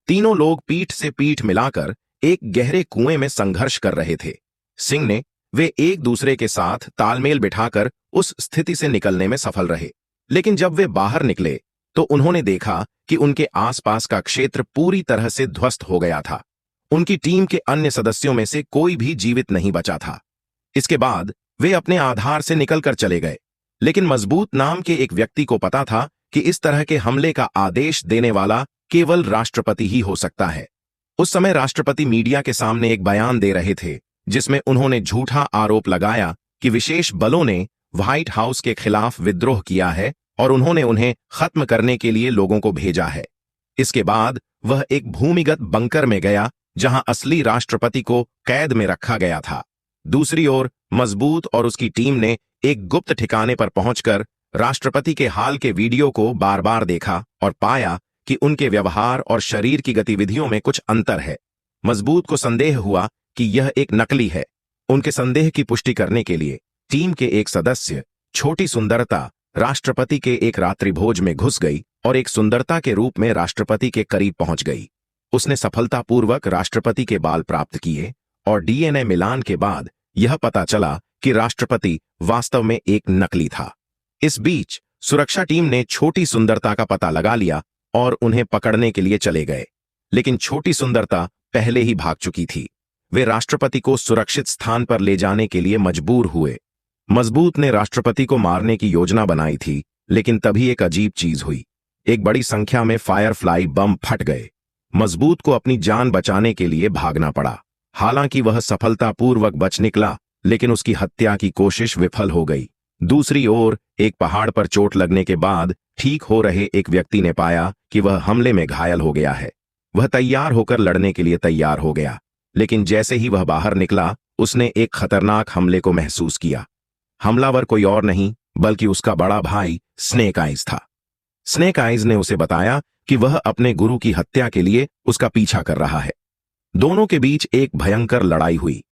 तीनों लोग पीठ से पीठ मिलाकर एक गहरे कुएं में संघर्ष कर रहे थे। सिंह ने वे एक दूसरे के साथ तालमेल बिठाकर उस स्थिति से निकलने में सफल रहे, लेकिन जब वे बाहर निकले तो उन्होंने देखा कि उनके आसपास का क्षेत्र पूरी तरह से ध्वस्त हो गया था। उनकी टीम के अन्य सदस्यों में से कोई भी जीवित नहीं बचा था। इसके बाद वे अपने आधार से निकलकर चले गए, लेकिन मजबूत नाम के एक व्यक्ति को पता था कि इस तरह के हमले का आदेश देने वाला केवल राष्ट्रपति ही हो सकता है। उस समय राष्ट्रपति मीडिया के सामने एक बयान दे रहे थे, जिसमें उन्होंने झूठा आरोप लगाया कि विशेष बलों ने व्हाइट हाउस के खिलाफ विद्रोह किया है और उन्होंने उन्हें खत्म करने के लिए लोगों को भेजा है। इसके बाद वह एक भूमिगत बंकर में गया, जहां असली राष्ट्रपति को कैद में रखा गया था। दूसरी ओर मजबूत और उसकी टीम ने एक गुप्त ठिकाने पर पहुंचकर राष्ट्रपति के हाल के वीडियो को बार बार देखा और पाया कि उनके व्यवहार और शरीर की गतिविधियों में कुछ अंतर है। मजबूत को संदेह हुआ कि यह एक नकली है। उनके संदेह की पुष्टि करने के लिए टीम के एक सदस्य छोटी सुंदरता राष्ट्रपति के एक रात्रिभोज में घुस गई और एक सुंदरता के रूप में राष्ट्रपति के करीब पहुंच गई। उसने सफलतापूर्वक राष्ट्रपति के बाल प्राप्त किए और डीएनए मिलान के बाद यह पता चला कि राष्ट्रपति वास्तव में एक नकली था। इस बीच सुरक्षा टीम ने छोटी सुंदरता का पता लगा लिया और उन्हें पकड़ने के लिए चले गए, लेकिन छोटी सुंदरता पहले ही भाग चुकी थी। वे राष्ट्रपति को सुरक्षित स्थान पर ले जाने के लिए मजबूर हुए। मजबूत ने राष्ट्रपति को मारने की योजना बनाई थी, लेकिन तभी एक अजीब चीज हुई। एक बड़ी संख्या में फायरफ्लाई बम फट गए। मजबूत को अपनी जान बचाने के लिए भागना पड़ा। हालांकि वह सफलतापूर्वक बच निकला, लेकिन उसकी हत्या की कोशिश विफल हो गई। दूसरी ओर एक पहाड़ पर चोट लगने के बाद ठीक हो रहे एक व्यक्ति ने पाया कि वह हमले में घायल हो गया है। वह तैयार होकर लड़ने के लिए तैयार हो गया, लेकिन जैसे ही वह बाहर निकला, उसने एक खतरनाक हमले को महसूस किया। हमलावर कोई और नहीं बल्कि उसका बड़ा भाई स्नेक आइज था। स्नेक आइज ने उसे बताया कि वह अपने गुरु की हत्या के लिए उसका पीछा कर रहा है। दोनों के बीच एक भयंकर लड़ाई हुई।